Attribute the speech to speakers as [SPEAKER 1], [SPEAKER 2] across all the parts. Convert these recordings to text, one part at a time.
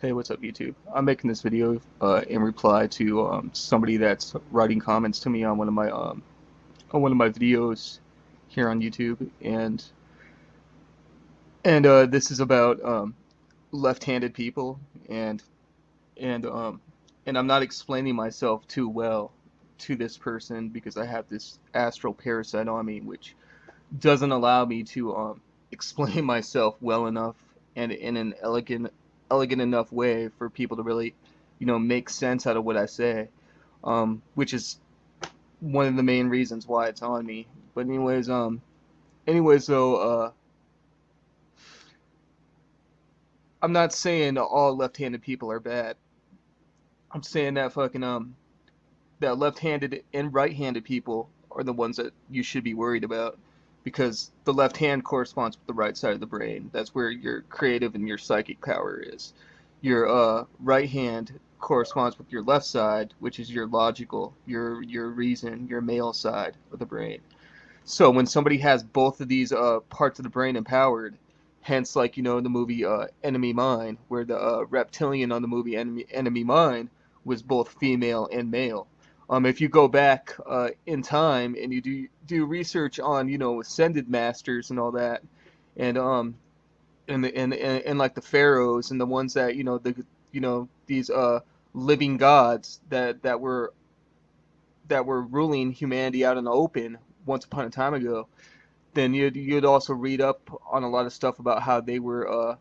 [SPEAKER 1] Hey, what's up, YouTube? I'm making this video in reply to somebody that's writing comments to me on one of my videos here on YouTube, and this is about left-handed people, and and um, and I'm not explaining myself too well to this person because I have this astral parasite on me, which doesn't allow me to explain myself well enough and in an elegant enough way for people to really, make sense out of what I say, which is one of the main reasons why it's on me. But anyways, though, I'm not saying all left-handed people are bad. I'm saying that that left-handed and right-handed people are the ones that you should be worried about because the left hand corresponds with the right side of the brain. That's where your creative and your psychic power is. Your right hand corresponds with your left side, which is your logical, your reason, your male side of the brain. So when somebody has both of these parts of the brain empowered, hence like in the movie Enemy Mine, where the reptilian on the movie Enemy Mine was both female and male. If you go back in time and you do research on ascended masters and all that, and and like the pharaohs and the ones that these living gods that were ruling humanity out in the open once upon a time ago, then you'd also read up on a lot of stuff about how they were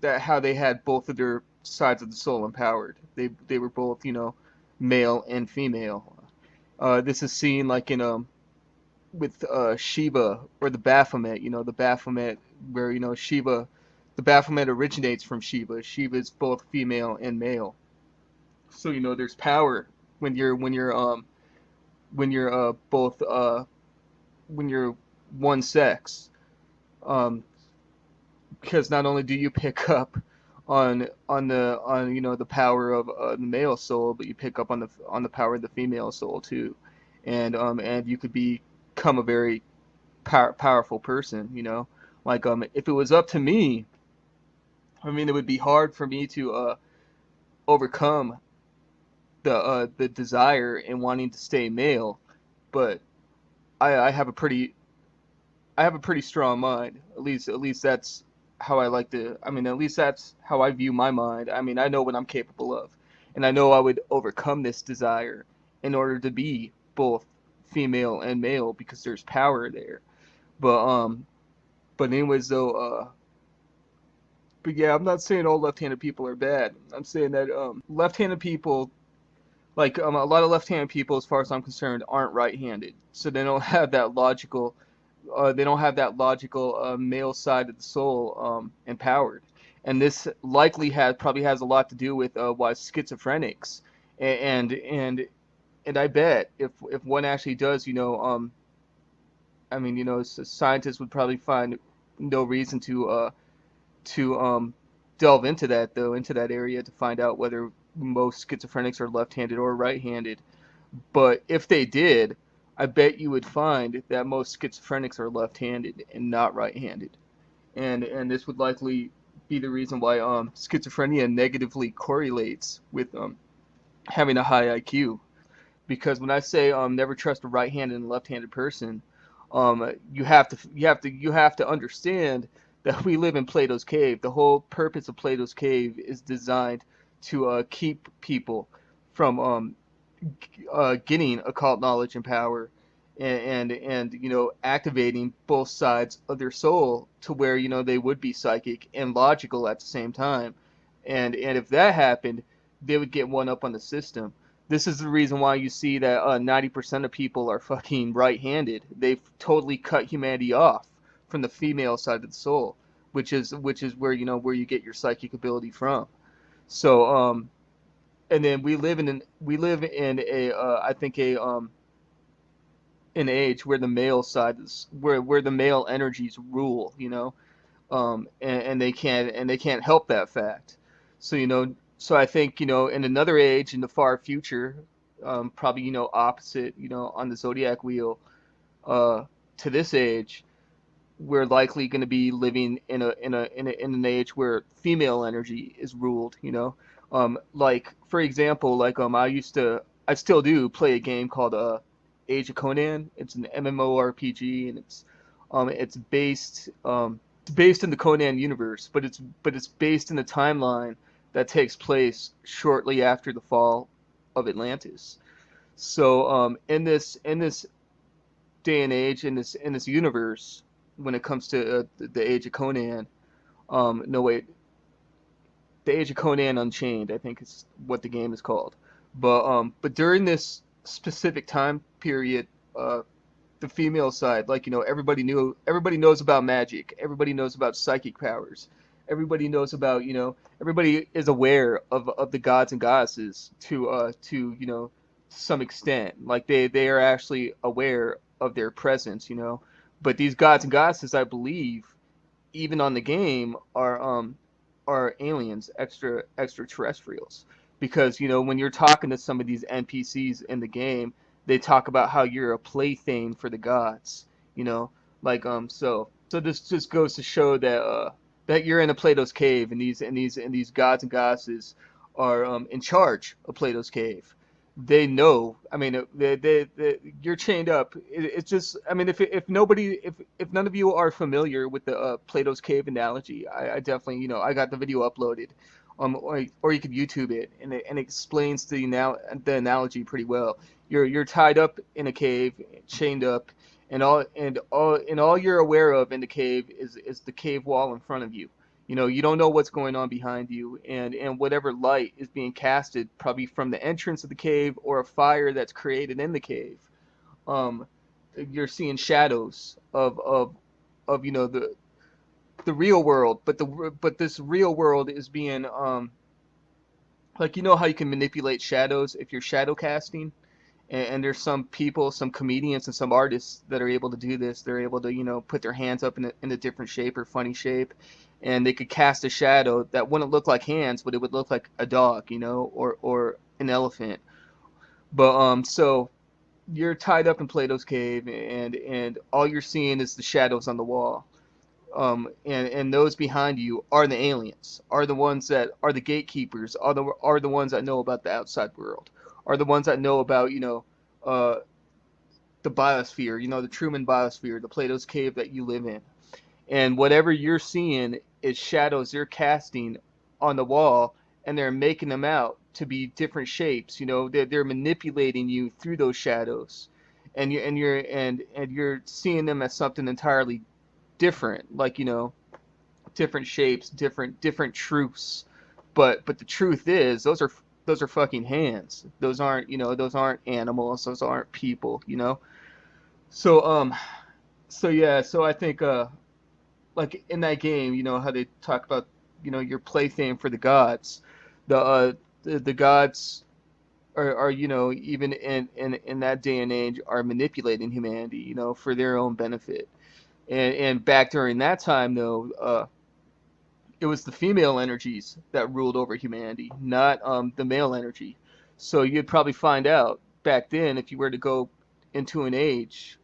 [SPEAKER 1] that how they had both of their sides of the soul empowered. They were both male and female. This is seen like in with Shiva or the Baphomet. The Baphomet where Shiva, the Baphomet originates from Shiva. Shiva is both female and male. So there's power when you're both when you're one sex, um, because not only do you pick up on the power of the male soul, but you pick up on the power of the female soul too, and you could become a very powerful person. Like if it was up to me, I mean, it would be hard for me to overcome the desire and wanting to stay male, but I have a pretty strong mind. At least that's how I like to. I mean, at least that's how I view my mind. I mean, I know what I'm capable of, and I know I would overcome this desire in order to be both female and male because there's power there. But anyways, though, but yeah, I'm not saying all left-handed people are bad. I'm saying that left-handed people, like a lot of left-handed people, as far as I'm concerned, aren't right-handed, so they don't have that logical male side of the soul empowered, and this likely probably has a lot to do with why schizophrenics and and and I bet if one actually does, I mean, scientists would probably find no reason to delve into that though, into that area to find out whether most schizophrenics are left-handed or right-handed. But if they did, I bet you would find that most schizophrenics are left-handed and not right-handed. And this would likely be the reason why schizophrenia negatively correlates with having a high IQ. Because when I say never trust a right-handed and left-handed person, you have to understand that we live in Plato's cave. The whole purpose of Plato's cave is designed to keep people from getting occult knowledge and power, and activating both sides of their soul to where they would be psychic and logical at the same time, and if that happened, they would get one up on the system. This is the reason why you see that 90% of people are fucking right-handed. They've totally cut humanity off from the female side of the soul, which is where where you get your psychic ability from. So and then we live in a I think a an age where the male side is where the male energies rule, and they can't help that fact. So I think in another age in the far future, probably opposite on the zodiac wheel, uh, to this age, we're likely going to be living in an age where female energy is ruled. Like for example, like I still do play a game called Age of Conan. It's an MMORPG, and it's based in the Conan universe, but it's based in the timeline that takes place shortly after the fall of Atlantis. So in this day and age, in this universe, when it comes to the Age of Conan, no wait, the Age of Conan Unchained, I think is what the game is called. But during this specific time period, uh, the female side, like everybody knows about magic, everybody knows about psychic powers, everybody knows about everybody is aware of the gods and goddesses to some extent. Like they are actually aware of their presence. But these gods and goddesses, I believe, even on the game, are aliens, extraterrestrials. Because when you're talking to some of these NPCs in the game, they talk about how you're a plaything for the gods. You know, so this just goes to show that you're in a Plato's cave, and these gods and goddesses are in charge of Plato's cave. They know. I mean, you're chained up. It's just. I mean, if none of you are familiar with the Plato's cave analogy, I definitely I got the video uploaded, or you could YouTube it, and it explains the analogy pretty well. You're tied up in a cave, chained up, and all you're aware of in the cave is the cave wall in front of you. You don't know what's going on behind you, and whatever light is being casted, probably from the entrance of the cave or a fire that's created in the cave. Um, you're seeing shadows of the real world, but this real world is being like how you can manipulate shadows if you're shadow casting, and there's some people, some comedians, and some artists that are able to do this. They're able to, put their hands up in a different shape or funny shape, and they could cast a shadow that wouldn't look like hands, but it would look like a dog, or an elephant. But so you're tied up in Plato's cave, and all you're seeing is the shadows on the wall. And those behind you are the aliens, are the ones that are the gatekeepers, are the ones that know about the outside world, are the ones that know about uh, the biosphere, the Truman biosphere, the Plato's cave that you live in. And whatever you're seeing is shadows they're casting on the wall, and they're making them out to be different shapes. They're manipulating you through those shadows, and you're seeing them as something entirely different, like different shapes, different truths. But the truth is, those are fucking hands. Those aren't animals. Those aren't people. So yeah. So I think like in that game, how they talk about your plaything for the gods. The gods are even in that day and age are manipulating humanity for their own benefit. And back during that time, though, it was the female energies that ruled over humanity, not the male energy. So you'd probably find out back then, if you were to go into an age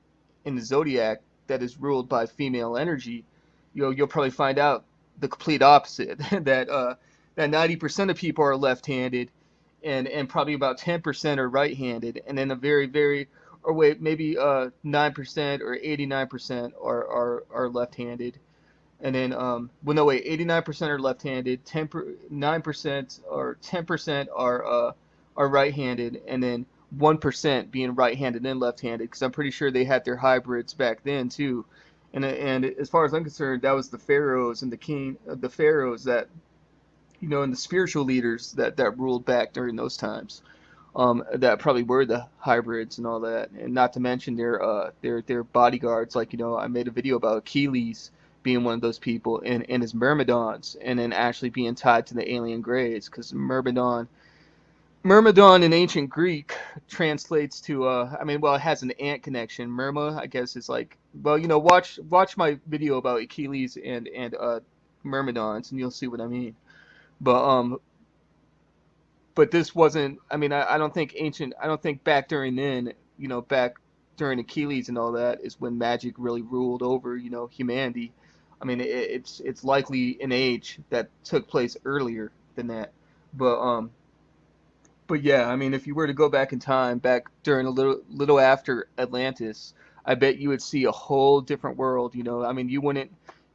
[SPEAKER 1] in the zodiac that is ruled by female energy, you'll probably find out the complete opposite that 90% of people are left-handed, and probably about 10% are right-handed, and then a very very or wait, maybe 9% or 89% are left-handed. And then well, no wait, 89% are left-handed, 9% or 10% are right-handed, and then 1% being right-handed and left-handed, because I'm pretty sure they had their hybrids back then too. And as far as I'm concerned, that was the pharaohs and the pharaohs that and the spiritual leaders that ruled back during those times. That probably were the hybrids and all that, and not to mention their bodyguards. Like I made a video about Achilles being one of those people, and his myrmidons, and then actually being tied to the alien grays, because Myrmidon in ancient Greek translates to I mean, well, it has an ant connection. Myrma, I guess, is like, well, watch my video about Achilles and Myrmidons, and you'll see what I mean. But this wasn't. I mean, I don't think back during then, back during Achilles and all that is when magic really ruled over, humanity. I mean, it's likely an age that took place earlier than that, but yeah, I mean, if you were to go back in time, back during a little after Atlantis, I bet you would see a whole different world. I mean, you wouldn't.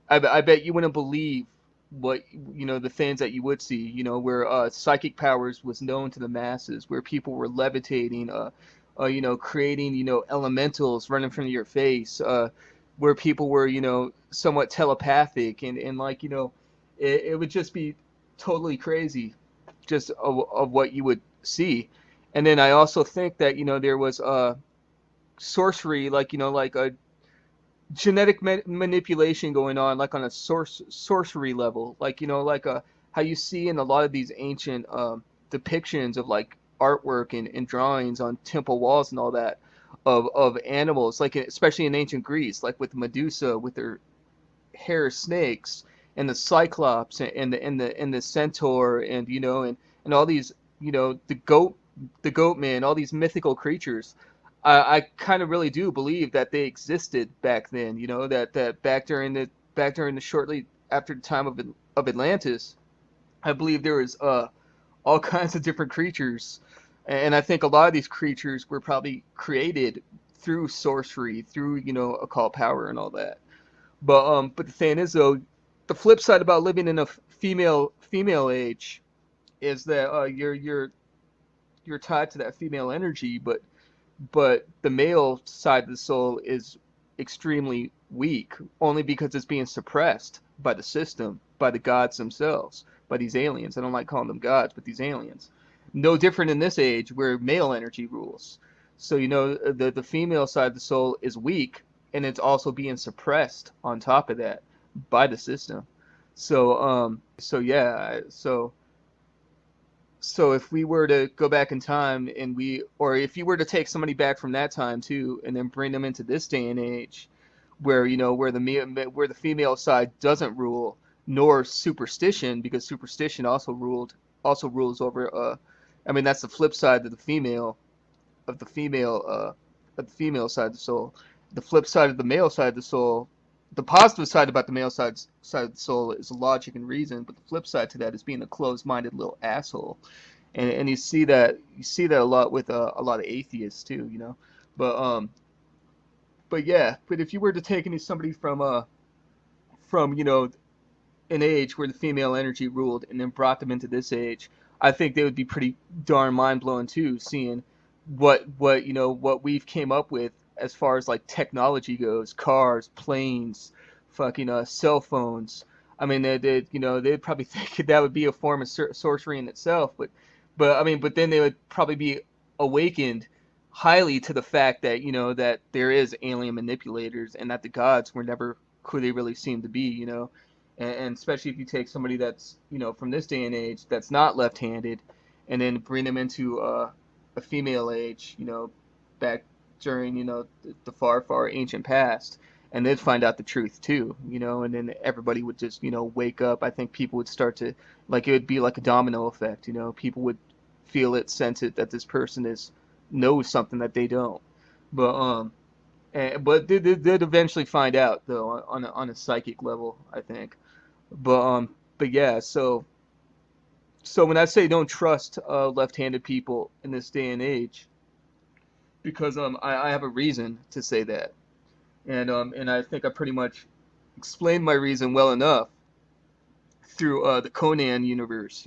[SPEAKER 1] I bet you wouldn't believe what the things that you would see. Where psychic powers was known to the masses, where people were levitating, creating elementals running from your face, where people were somewhat telepathic, and like it would just be totally crazy, just of what you would see. And then I also think that there was sorcery, like like a genetic manipulation going on, like on a sorcery level, like like how you see in a lot of these ancient depictions of like artwork and drawings on temple walls and all that, of animals, like especially in ancient Greece, like with Medusa with her hair snakes, and the Cyclops, and the Centaur, and and all these, the goat man, all these mythical creatures. I kind of really do believe that they existed back then. That back during the shortly after the time of Atlantis, I believe there was all kinds of different creatures, and I think a lot of these creatures were probably created through sorcery, through occult power and all that. But the thing is though, the flip side about living in a female age is that you're tied to that female energy, but the male side of the soul is extremely weak, only because it's being suppressed by the system, by the gods themselves, by these aliens. I don't like calling them gods, but these aliens. No different in this age where male energy rules. So the female side of the soul is weak, and it's also being suppressed on top of that by the system. So yeah, so if we were to go back in time, or if you were to take somebody back from that time too, and then bring them into this day and age, where where the female side doesn't rule, nor superstition, because superstition also rules over. I mean, that's the flip side of the female of the female side of the soul. The flip side of the male side of the soul, the positive side about the male side of the soul is logic and reason, but the flip side to that is being a closed-minded little asshole. And you see that a lot with a lot of atheists too, but yeah, but if you were to take somebody from an age where the female energy ruled and then brought them into this age, I think they would be pretty darn mind blowing too, seeing what we've came up with as far as like technology goes, cars, planes, fucking cell phones. I mean, they'd probably think that would be a form of sorcery in itself, but I mean, but then they would probably be awakened highly to the fact that that there is alien manipulators, and that the gods were never who they really seem to be, and especially if you take somebody that's from this day and age that's not left-handed, and then bring them into a female age, back during the far ancient past, and they'd find out the truth too, and then everybody would just wake up. I think people would start to, like, it would be like a domino effect. People would feel it, sense it, that this person knows something that they don't. But they'd eventually find out though, on a psychic level, I think. But yeah, so when I say don't trust left-handed people in this day and age, because I have a reason to say that, and I think I pretty much explained my reason well enough through the Conan universe,